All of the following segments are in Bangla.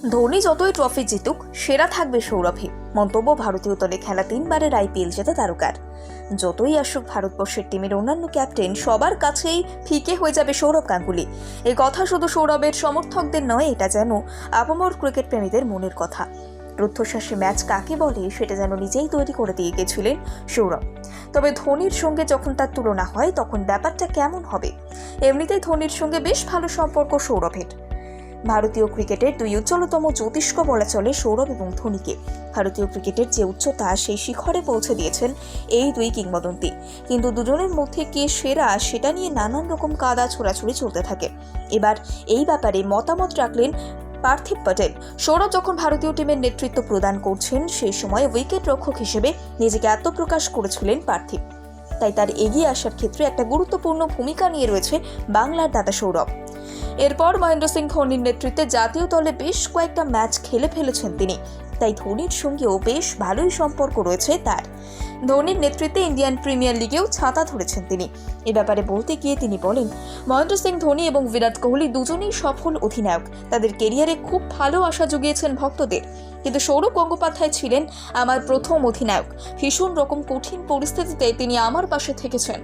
ধোনি যতই ট্রফি জিতুক সেরা থাকবে সৌরভই। মন্তব্য ভারতীয় দলে খেলা 3 বারের IPL জেতা তারকার। যতই আসুক ভারতবর্ষের টিমের অন্যান্য ক্যাপ্টেন, সবার কাছেই ফিকে হয়ে যাবে সৌরভ গাঙ্গুলি। এই কথা শুধু সৌরভের সমর্থকদের নয়, এটা যেন আপামর ক্রিকেট প্রেমীদের মনের কথা। রুদ্ধশ্বাসী ম্যাচ কাকে বলে সেটা যেন নিজেই তৈরি করে দিয়ে গেছিলেন সৌরভ। তবে ধোনির সঙ্গে যখন তার তুলনা হয় তখন ব্যাপারটা কেমন হবে? এমনিতেই ধোনির সঙ্গে বেশ ভালো সম্পর্ক সৌরভের। ভারতীয় ক্রিকেটের দুই উজ্জ্বলতম জ্যোতিষ্ক বলা চলে সৌরভ এবং ধোনিকে। ভারতীয় ক্রিকেটের যে উচ্চতা সেই শিখরে পৌঁছে দিয়েছেন এই দুই কিংবদন্তি। কিন্তু দুজনের মধ্যে কে সেরা সেটা নিয়ে নানান রকম কাদা ছোড়াছুড়ি চলতে থাকে। এবার এই ব্যাপারে মতামত রাখলেন পার্থিব প্যাটেল। সৌরভ যখন ভারতীয় টিমের নেতৃত্ব প্রদান করছেন সেই সময় উইকেট রক্ষক হিসেবে নিজেকে আত্মপ্রকাশ করেছিলেন পার্থিব। তাই তার এগিয়ে আসার ক্ষেত্রে একটা গুরুত্বপূর্ণ ভূমিকা নিয়ে রয়েছে বাংলার দাদা সৌরভ। এরপর মহেন্দ্র সিং ধোনির নেতৃত্বে জাতীয় দলে বেশ কয়েকটা ম্যাচ খেলে ফেলেছেন তিনি। তাই ধোনির সঙ্গেও বেশ ভালোই সম্পর্ক রয়েছে তার। ধোনির নেতৃত্বে ইন্ডিয়ান প্রিমিয়ার লিগেও ছাতা ধরেছেন তিনি। এ ব্যাপারে বলতে গিয়ে তিনি বলেন, মহেন্দ্র সিং ধোনি এবং বিরাট কোহলি দুজনেই সফল অধিনায়ক। তাদের কেরিয়ারে খুব ভালো আশা জুগিয়েছেন ভক্তদের। কিন্তু সৌরভ গঙ্গোপাধ্যায় ছিলেন আমার প্রথম অধিনায়ক। ভীষণ রকম কঠিন পরিস্থিতিতে তিনি আমার পাশে থেকেছেন,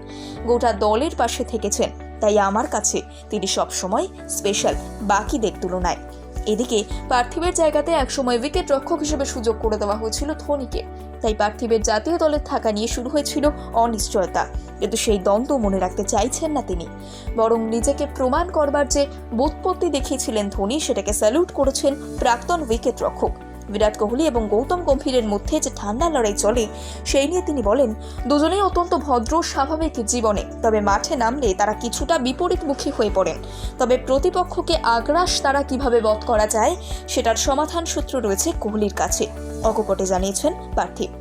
গোটা দলের পাশে থেকেছেন। তাই আমার কাছে তিনি সবসময় স্পেশাল বাকিদের তুলনায়। এদিকে পার্থিবের জায়গাতে একসময় উইকেট রক্ষক হিসেবে সুযোগ করে দেওয়া হয়েছিল ধোনিকে। তাই পার্থিবের জাতীয় দলে থাকা নিয়ে শুরু হয়েছিল অনিশ্চয়তা। কিন্তু সেই দ্বন্দ্ব মনে রাখতে চাইছেন না তিনি, বরং নিজেকে প্রমাণ করবার যে বোধপত্তি দেখিয়েছিলেন ধোনি, সেটাকে স্যালুট করেছেন প্রাক্তন উইকেট রক্ষক। বিরাট কোহলি এবং গৌতম গম্ভীরের মধ্যে যে ঠান্ডা লড়াই চলে সেই নিয়ে তিনি বলেন, দুজনেই অত্যন্ত ভদ্র স্বাভাবিক জীবনে, তবে মাঠে নামলে তারা কিছুটা বিপরীতমুখী হয়ে পড়েন। তবে প্রতিপক্ষকে আগ্রাস তারা কিভাবে বধ করা যায় সেটার সমাধান সূত্র রয়েছে কোহলির কাছে, অকপটে জানিয়েছেন পার্থিব।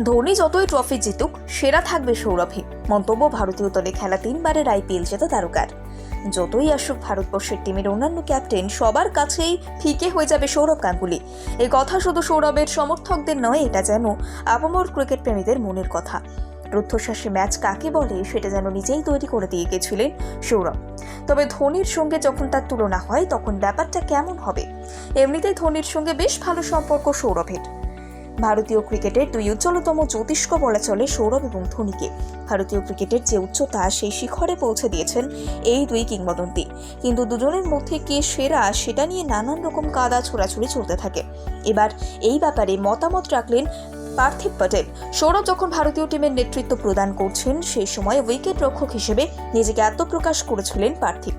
ধোনি যতই ট্রফি জিতুক সেরা থাকবে সৌরভই। মন্তব্য ভারতীয় দলে খেলা 3 বারের IPL জেতা তারকার। যতই আসুক ভারতবর্ষের টিমের অন্যান্য ক্যাপ্টেন, সবার কাছেই ফিকে হয়ে যাবে সৌরভ গাঙ্গুলি। এই কথা শুধু সৌরভের সমর্থকদের নয়, এটা যেন আপামর ক্রিকেট প্রেমীদের মনের কথা। রুদ্ধশ্বাসী ম্যাচ কাকে বলে সেটা যেন নিজেই তৈরি করে দিয়ে গেছিলেন সৌরভ। তবে ধোনির সঙ্গে যখন তার তুলনা হয় তখন ব্যাপারটা কেমন হবে? এমনিতেই ধোনির সঙ্গে বেশ ভালো সম্পর্ক সৌরভের। ভারতীয় ক্রিকেটের দুই উজ্জ্বলতম জ্যোতিষ্ক বলা চলে সৌরভ এবং ধোনিকে। ভারতীয় ক্রিকেটের যে উচ্চতা সেই শিখরে পৌঁছে দিয়েছেন এই দুই কিংবদন্তি। কিন্তু দুজনের মধ্যে কে সেরা সেটা নিয়ে নানান রকম কাদা ছোড়াছুড়ি চলতে থাকে। এবার এই ব্যাপারে মতামত রাখলেন পার্থিব প্যাটেল। সৌরভ যখন ভারতীয় টিমের নেতৃত্ব প্রদান করছেন সেই সময় উইকেট রক্ষক হিসেবে নিজেকে আত্মপ্রকাশ করেছিলেন পার্থিব।